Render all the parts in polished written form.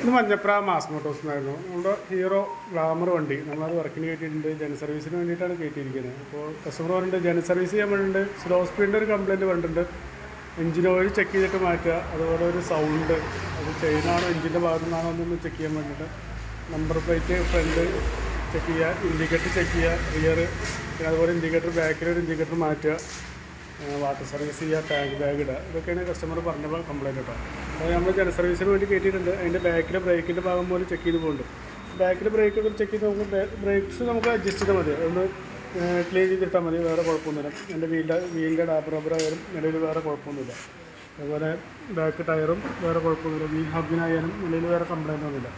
ഇത് Manjapra mass Motors എന്നായിരുന്നു. നമ്മുടെ ഹീറോ ഗ്ലാമർ വണ്ടി നമ്മളത് വർക്കിന് കയറ്റിയിട്ടുണ്ട്. ജന സർവീസിന് വേണ്ടിയിട്ടാണ് കയറ്റിയിരിക്കുന്നത്. അപ്പോൾ കസ്റ്റമർ പറഞ്ഞിട്ട് ജന സർവീസ് ചെയ്യാൻ വേണ്ടിയിട്ട് സ്ലോ സ്പീഡിൻ്റെ ഒരു കംപ്ലയിൻറ്റ് പറഞ്ഞിട്ടുണ്ട്. എഞ്ചിൻ ഓയിൽ ചെക്ക് ചെയ്തിട്ട് മാറ്റുക, അതുപോലെ ഒരു സൗണ്ട് അത് ചെയിനാണോ എഞ്ചിൻ്റെ ഭാഗത്തു നിന്നാണോ എന്നൊന്ന് ചെക്ക് ചെയ്യാൻ വേണ്ടിയിട്ട്. നമ്പർ പ്ലേറ്റ് ഫ്രണ്ട് ചെക്ക് ചെയ്യുക, ഇൻഡിക്കേറ്റർ ചെക്ക് ചെയ്യുക, റിയർ, പിന്നെ അതുപോലെ ഇൻഡിക്കേറ്റർ ബാക്കിലൊരു ഇൻഡിക്കേറ്റർ മാറ്റുക, വാട്ടർ സർവീസ് ചെയ്യുക, ടാങ്ക് ബാഗ് ഇടുക. ഇതൊക്കെയാണ് കസ്റ്റമർ പറഞ്ഞപ്പോൾ കംപ്ലയിൻറ്റ് കേട്ടോ. അപ്പോൾ നമ്മൾ ജന സർവീസിന് വേണ്ടി കയറ്റിയിട്ടുണ്ട്. അതിൻ്റെ ബാക്കിലെ ബ്രേക്കിൻ്റെ ഭാഗം പോലെ ചെക്ക് ചെയ്ത് പോകുന്നുണ്ട്. ബാക്കിൽ ബ്രേക്കൊക്കെ ചെക്ക് ചെയ്ത് നോക്കുമ്പോൾ ബ്രേക്സ് നമുക്ക് അഡ്ജസ്റ്റ് ചെയ്താൽ മതി, ഒന്ന് ക്ലീൻ ചെയ്തിട്ടാൽ മതി, വേറെ കുഴപ്പമൊന്നുമില്ല. എൻ്റെ വീലിൻ്റെ ഡാബർ റബ്ബറായാലും നിലയിൽ വേറെ കുഴപ്പമൊന്നുമില്ല. അതുപോലെ ബാക്ക് ടയറും വേറെ കുഴപ്പമൊന്നുമില്ല. വീൽ ഹബിനായാലും നിലയിൽ വേറെ കംപ്ലയിൻ്റ് ഒന്നുമില്ല.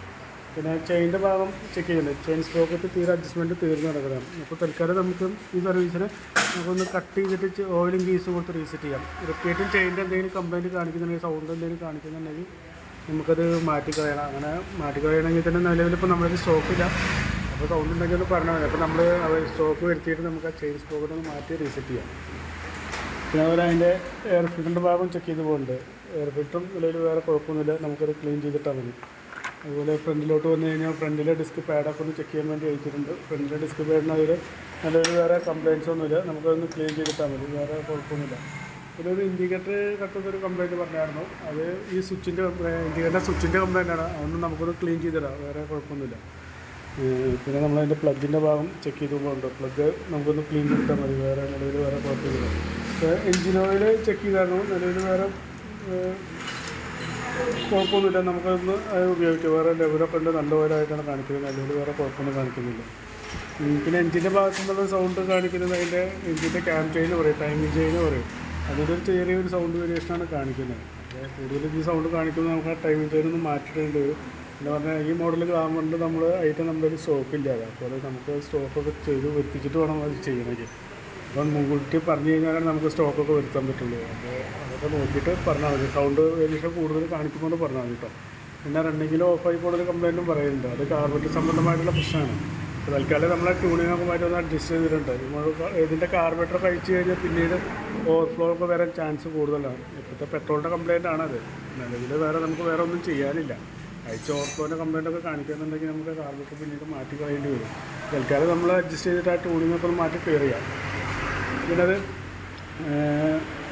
പിന്നെ ചെയിൻ്റെ ഭാഗം ചെക്ക് ചെയ്യുന്നുണ്ട്. ചെയിൻ സ്പ്രോക്കറ്റ് തീരെ അഡ്ജസ്റ്റ്മെൻറ്റ് തീർന്ന് നടക്കുന്നതാണ്. അപ്പോൾ തൽക്കാലം നമുക്ക് ഈ സർവീസിന് നമുക്കൊന്ന് കട്ട് ചെയ്തിട്ട് ഓയിലും ഗീസും കൊടുത്ത് റീസെറ്റ് ചെയ്യാം. റിപ്പീറ്റും ചെയിൻ്റെ എന്തെങ്കിലും കംപ്ലയിൻറ്റ് കാണിക്കുന്നുണ്ടെങ്കിൽ, സൗണ്ട് എന്തെങ്കിലും കാണിക്കുന്നുണ്ടെങ്കിൽ നമുക്കത് മാറ്റിക്കളയണം. അങ്ങനെ മാറ്റിക്കളയണമെങ്കിൽ തന്നെ നിലവിലിപ്പോൾ നമ്മളൊരു സ്റ്റോക്കില്ല. അപ്പോൾ സൗണ്ട് ഉണ്ടെങ്കിൽ ഒന്ന് പറഞ്ഞാൽ മതി. അപ്പോൾ നമ്മൾ സ്റ്റോക്ക് വരുത്തിയിട്ട് നമുക്ക് ആ ചെയിൻ സ്പ്രോക്കറ്റ് ഒന്ന് മാറ്റി റീസെറ്റ് ചെയ്യാം. പിന്നെ അതുപോലെ അതിൻ്റെ എയർ ഫിൽറ്ററിൻ്റെ ഭാഗം ചെക്ക് ചെയ്ത് പോകുന്നുണ്ട്. എയർ ഫിൽറ്ററും നിലവിൽ വേറെ കുഴപ്പമൊന്നുമില്ല, നമുക്കത് ക്ലീൻ ചെയ്തിട്ടാൽ മതി. അതുപോലെ ഫ്രണ്ടിലോട്ട് വന്നു കഴിഞ്ഞാൽ ഫ്രണ്ടിലെ ഡിസ്ക് പാഡൊക്കെ ഒന്ന് ചെക്ക് ചെയ്യാൻ വേണ്ടി അയച്ചിട്ടുണ്ട്. ഫ്രണ്ടിലെ ഡിസ്ക് പാഡിന് അതിൽ നല്ലൊരു വേറെ കംപ്ലയിൻറ്റ്സ് ഒന്നുമില്ല, നമുക്കതൊന്ന് ക്ലീൻ ചെയ്തിട്ടാൽ മതി, വേറെ കുഴപ്പമൊന്നുമില്ല. പിന്നെ ഒരു ഇൻഡിക്കേറ്റർ കത്തുന്നൊരു കംപ്ലയിൻറ്റ് പറഞ്ഞായിരുന്നു. അത് ഈ സ്വിച്ചിൻ്റെ ഇൻഡിക്കേറ്റർ സ്വിച്ചിൻ്റെ കംപ്ലയിൻ്റാണ്. അതൊന്നും നമുക്കൊന്ന് ക്ലീൻ ചെയ്തിടാം, വേറെ കുഴപ്പമൊന്നുമില്ല. പിന്നെ നമ്മളതിൻ്റെ പ്ലഗിൻ്റെ ഭാഗം ചെക്ക് ചെയ്ത് പോകുന്നുണ്ട്. പ്ലഗ് നമുക്കൊന്ന് ക്ലീൻ ചെയ്തിട്ടാൽ മതി, വേറെ നിലവിൽ വേറെ കുഴപ്പമില്ല. എഞ്ചിൻ ഓയിൽ ചെക്ക് ചെയ്തായിരുന്നു, നിലവിൽ വേറെ കുഴപ്പമൊന്നുമില്ല, നമുക്കൊന്ന് ഉപയോഗിക്കാം. വേറെ ലെവലൊക്കെ ഉണ്ട്, നല്ല ഓയിലായിട്ടാണ് കാണിക്കുന്നത്, നിലവിൽ വേറെ കുഴപ്പമൊന്നും കാണിക്കുന്നില്ല. പിന്നെ എഞ്ചിൻ്റെ ഭാഗത്തു നിന്നുള്ള സൗണ്ട് കാണിക്കുന്നത് അതിൻ്റെ എഞ്ചിൻ്റെ ക്യാം ചെയിൻ പറയും, ടൈമിംഗ് ചെയിൻ പറയും, അതിൻ്റെ ചെറിയൊരു സൗണ്ട് വേരിയേഷനാണ് കാണിക്കുന്നത്. അപ്പോൾ കൂടുതൽ ഈ സൗണ്ട് കാണിക്കുമ്പോൾ നമുക്ക് ആ ടൈമിംഗ് ചെയിനൊന്ന് മാറ്റിയിട്ടുണ്ട് വരും. എന്ന് പറഞ്ഞാൽ ഈ മോഡൽ ഗ്ലാമറിൽ നമ്മൾ ഐറ്റം നമ്മളൊരു സ്റ്റോക്കില്ലാതെ, അപ്പോൾ നമുക്ക് സ്റ്റോക്കൊക്കെ ചെയ്ത് വരുത്തിച്ചിട്ട് വേണം അത് ചെയ്യണമെങ്കിൽ. അപ്പം മുൻകൂട്ടി പറഞ്ഞു കഴിഞ്ഞാലാണ് നമുക്ക് സ്റ്റോക്കൊക്കെ വരുത്താൻ പറ്റുള്ളൂ. അപ്പോൾ അതൊക്കെ നോക്കിയിട്ട് പറഞ്ഞാൽ മതി. സൗണ്ട് വേരിയേഷൻ കൂടുതൽ കാണിക്കുമ്പോൾ പറഞ്ഞാൽ മതി കേട്ടോ. പിന്നെ റണ്ണിങ്ങിലും ഓഫായി പോകുന്നൊരു കംപ്ലയിൻറ്റും പറയുന്നുണ്ട്. അത് കാർബറ്റ് സംബന്ധമായിട്ടുള്ള പ്രശ്നമാണ്. അപ്പോൾ തൽക്കാലം നമ്മളെ ട്യൂണിങ്ങൊക്കെ മാറ്റി ഒന്ന് അഡ്ജസ്റ്റ് ചെയ്തിട്ടുണ്ട്. ഇതിൻ്റെ കാർബറേറ്റർ കഴിച്ച് കഴിഞ്ഞാൽ പിന്നീട് ഓവർഫ്ലോ ഒക്കെ വരാൻ ചാൻസ് കൂടുതലാണ്. ഇപ്പോഴത്തെ പെട്രോളിൻ്റെ കംപ്ലയിൻ്റ് ആണത്. നിലവിൽ വേറെ നമുക്ക് വേറെ ഒന്നും ചെയ്യാനില്ല. അയച്ച ഓവർഫ്ലോൻ്റെ കംപ്ലയിൻ്റൊക്കെ കാണിക്കുന്നുണ്ടെങ്കിൽ നമുക്ക് കാർബറേറ്റർ പിന്നീട് മാറ്റി കളയേണ്ടി വരും. തൽക്കാലം നമ്മൾ അഡ്ജസ്റ്റ് ചെയ്തിട്ട് ആ ട്യൂണിങ്ങൊക്കെ ഒന്ന് മാറ്റി ക്ലിയർ ചെയ്യാം. പിന്നെ അത്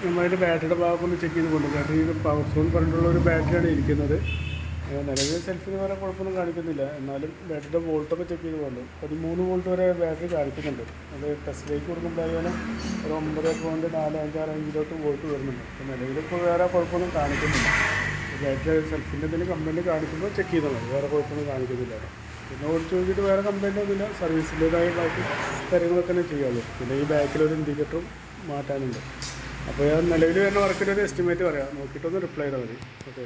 നമ്മളതിൻ്റെ ബാറ്ററിയുടെ ഭാഗമൊക്കെ ഒന്ന് ചെക്ക് ചെയ്ത് പോകുന്നുണ്ട്. ബാറ്ററി പവർ സോൺ പറഞ്ഞിട്ടുള്ള ഒരു ബാറ്ററിയാണ് ഇരിക്കുന്നത്. നിലവിൽ സെൽഫിന് വേറെ കുഴപ്പമൊന്നും കാണിക്കുന്നില്ല, എന്നാലും ബാറ്ററിയുടെ വോൾട്ടൊക്കെ ചെക്ക് ചെയ്ത് പോകുന്നുണ്ട്. 13 വോൾട്ട് വരെ ബാറ്ററി കാണിക്കുന്നുണ്ട്. അത് ടെസ്റ്റിലേക്ക് കൊടുക്കുമ്പോഴായാലും ഒരു 9.45 റേഞ്ചിലോട്ട് വോൾട്ട് വരുന്നുണ്ട്. അപ്പോൾ നിലവിലിപ്പോൾ വേറെ കുഴപ്പമൊന്നും കാണിക്കുന്നില്ല. ബാറ്ററി സെൽഫിൻ്റെ എന്തെങ്കിലും കംപ്ലയിൻറ്റ് കാണിക്കുമ്പോൾ ചെക്ക് ചെയ്താൽ മതി, വേറെ കുഴപ്പമൊന്നും കാണിക്കുന്നില്ല. പിന്നെ ഓടിച്ച് നോക്കിയിട്ട് വേറെ കംപ്ലയിൻ്റ് ഒന്നുമില്ല. സർവീസിൻ്റേതായ ബാക്കി കാര്യങ്ങളൊക്കെ തന്നെ ചെയ്യാമല്ലോ. പിന്നെ ഈ ബാക്കിലൊരു ഇൻഡിക്കേറ്ററും മാറ്റാനുണ്ട്. അപ്പോൾ ഞാൻ നിലവിൽ വരുന്ന വർക്കിൻ്റെ ഒരു എസ്റ്റിമേറ്റ് പറയാം, നോക്കിയിട്ടൊന്ന് റിപ്ലൈ ചെയ്താൽ മതി. ഓക്കെ.